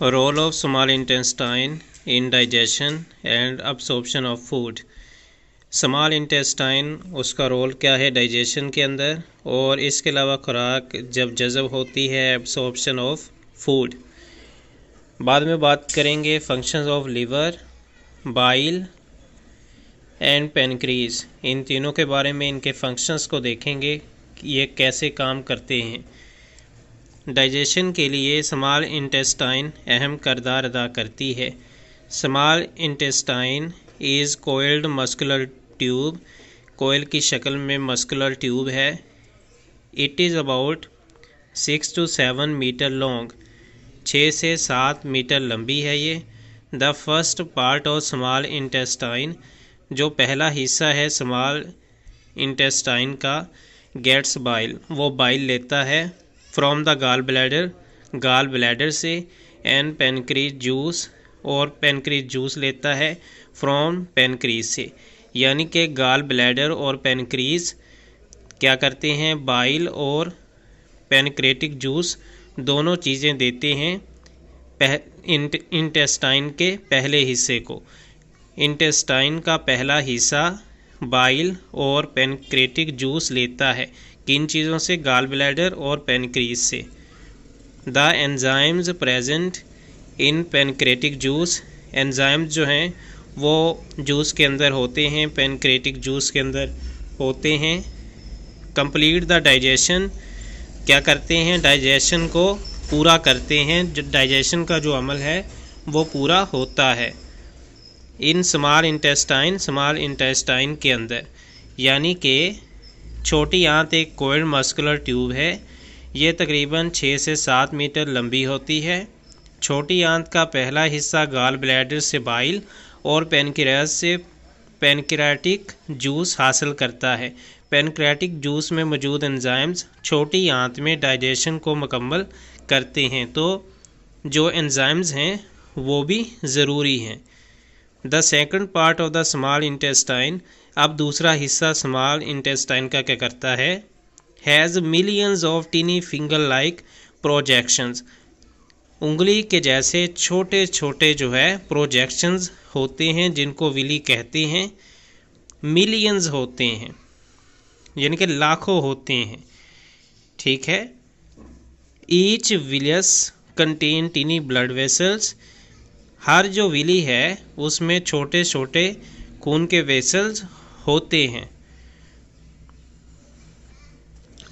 Role of small intestine in digestion and absorption of food। Small intestine उसका role क्या है digestion के अंदर, और इसके अलावा खुराक जब जज़ब होती है, एब्सॉर्प्शन ऑफ फूड। बाद में बात करेंगे functions of liver, bile and pancreas. इन तीनों के बारे में, इनके फंक्शंस को देखेंगे कि ये कैसे काम करते हैं। डाइजेशन के लिए स्मॉल इंटेस्टाइन अहम किरदार अदा करती है। Small intestine is coiled muscular tube, कोयल की शक्ल में मस्कुलर ट्यूब है। It is about 6 to 7 metre long, 6 से 7 मीटर लंबी है ये। The first part of small intestine, जो पहला हिस्सा है स्मॉल इंटेस्टाइन का, गेट्स बाइल, वो बाइल लेता है from the gall bladder, gall bladder से, एंड पेनक्रीज जूस, और पेनक्रीज जूस लेता है फ्रॉम पेनक्रीज से। यानी कि गाल ब्लैडर और पेनक्रीज क्या करते हैं, बाइल और पेनक्रेटिक जूस दोनों चीज़ें देते हैं इंटेस्टाइन के पहले हिस्से को। इंटेस्टाइन का पहला हिस्सा बाइल और पेनक्रेटिक जूस लेता है, किन चीज़ों से, गाल ब्लैडर और पेनक्रीज से। The enzymes present in pancreatic juice, enzymes जो हैं वो जूस के अंदर होते हैं, पेनक्रेटिक जूस के अंदर होते हैं। कंप्लीट द डाइजेशन, क्या करते हैं, डाइजेशन को पूरा करते हैं, जो डाइजेशन का जो अमल है वो पूरा होता है इन स्मॉल इंटेस्टाइन के अंदर। यानी कि छोटी आंत एक कोइल्ड मस्कुलर ट्यूब है, ये तकरीबन 6 से 7 मीटर लंबी होती है। छोटी आंत का पहला हिस्सा गाल ब्लैडर से बाइल और पेनक्रियाज से पेनक्रियाटिक जूस हासिल करता है। पेनक्रियाटिक जूस में मौजूद एंजाइम्स छोटी आंत में डाइजेशन को मुकम्मल करते हैं, तो जो एंजाइम्स हैं वो भी ज़रूरी हैं। The second part of the small intestine, अब दूसरा हिस्सा स्मॉल इंटेस्टाइन का क्या करता है, has millions of tiny finger like projections, उंगली के जैसे छोटे छोटे जो है प्रोजेक्शंस होते हैं, जिनको विली कहते हैं। मिलियंस होते हैं यानी कि लाखों होते हैं, ठीक है। Each villus contain tiny blood vessels, हर जो विली है उसमें छोटे छोटे खून के वेसल्स होते हैं,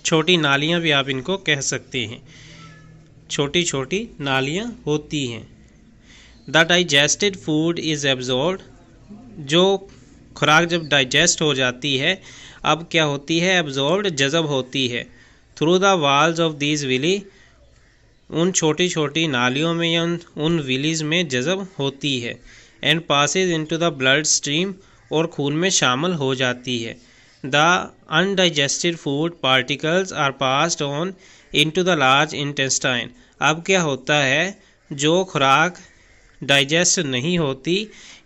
छोटी नालियां भी आप इनको कह सकते हैं, छोटी छोटी नालियां होती हैं। The digested food is absorbed, जो खुराक जब डाइजेस्ट हो जाती है अब क्या होती है, एब्जॉर्ब्ड, जज़ब होती है, through the walls of these villi, उन छोटी छोटी नालियों में या उन विलीज में जज़ब होती है। And passes into the blood stream, और खून में शामिल हो जाती है। The undigested food particles are passed on into the large intestine, अब क्या होता है, जो खुराक डाइजेस्ट नहीं होती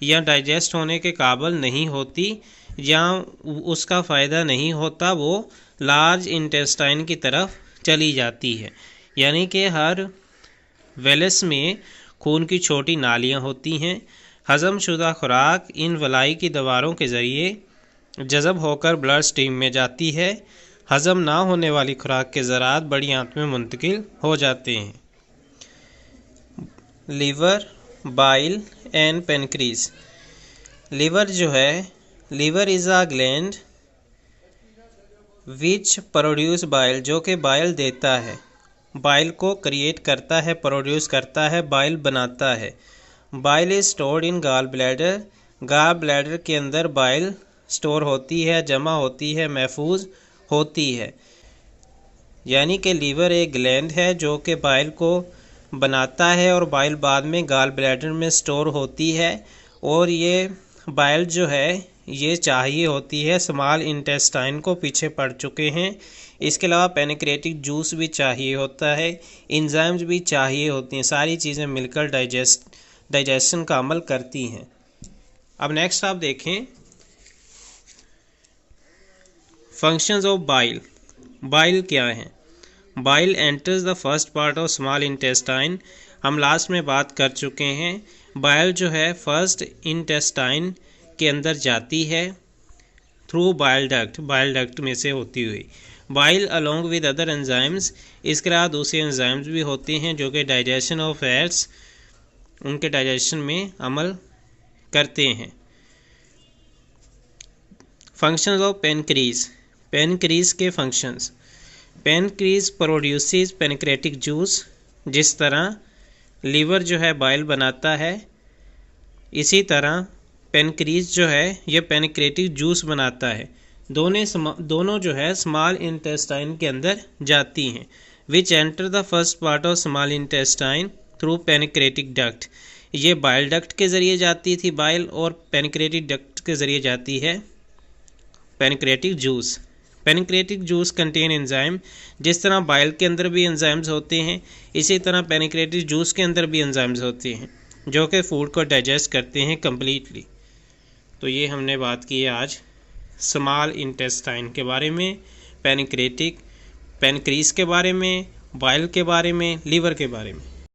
या डाइजेस्ट होने के काबिल नहीं होती या उसका फ़ायदा नहीं होता, वो लार्ज इंटेस्टाइन की तरफ चली जाती है। यानी कि हर वेलस में खून की छोटी नालियां होती हैं। हज़म शुदा खुराक इन वलाई की दीवारों के ज़रिए जज़ब होकर ब्लड स्ट्रीम में जाती है। हज़म ना होने वाली खुराक के ज़रात बड़ी आंत में मुंतकिल हो जाते हैं। Liver, bile and pancreas. Liver जो है, liver is a gland which produce bile, जो कि बाइल देता है, बाइल को क्रिएट करता है, प्रोड्यूस करता है, बाइल बनाता है। बाइल इज स्टोर्ड इन गाल ब्लैडर, गाल ब्लैडर के अंदर बाइल स्टोर होती है, जमा होती है, महफूज होती है। यानी कि लीवर एक ग्लैंड है जो कि बाइल को बनाता है और बाइल बाद में गाल ब्लैडर में स्टोर होती है, और ये बाइल जो है ये चाहिए होती है, स्मॉल इंटेस्टाइन को पीछे पड़ चुके हैं। इसके अलावा पेनक्रेटिक जूस भी चाहिए होता है, एंजाइम्स भी चाहिए होती हैं, सारी चीज़ें मिलकर डाइजेशन का अमल करती हैं। अब नेक्स्ट आप देखें फंक्शंस ऑफ बाइल। बाइल क्या है, bile enters the first part of small intestine, हम लास्ट में बात कर चुके हैं। बाइल जो है फर्स्ट इंटेस्टाइन के अंदर जाती है थ्रू बाइल डक्ट में से होती हुई। Bile along with other enzymes, इसके अलावा दूसरे एंजाइम्स भी होते हैं जो कि डाइजेशन ऑफ फैट्स, उनके डाइजेशन में अमल करते हैं। फंक्शंस ऑफ पेनक्रीज, पेनक्रीज के फंक्शंस। पेनक्रीज प्रोड्यूसेस पेनक्रेटिक जूस, जिस तरह लीवर जो है बाइल बनाता है, इसी तरह पेनक्रीज जो है ये पेनक्रेटिक जूस बनाता है। दोनों जो है स्मॉल इंटेस्टाइन के अंदर जाती हैं। विच enter the first part of small intestine through pancreatic duct, ये बाइल डक्ट के ज़रिए जाती थी बाइल, और पेनक्रेटिक डक्ट के ज़रिए जाती है pancreatic juice. Pancreatic juice contain enzyme, जिस तरह बाइल के अंदर भी एंजाइम्स होते हैं, इसी तरह पेनक्रेटिक जूस के अंदर भी एंजाइम्स होते हैं जो कि फूड को डाइजेस्ट करते हैं कम्प्लीटली। तो ये हमने बात की है आज स्मॉल इंटेस्टाइन के बारे में, पेनक्रीज के बारे में, बाइल के बारे में, लीवर के बारे में।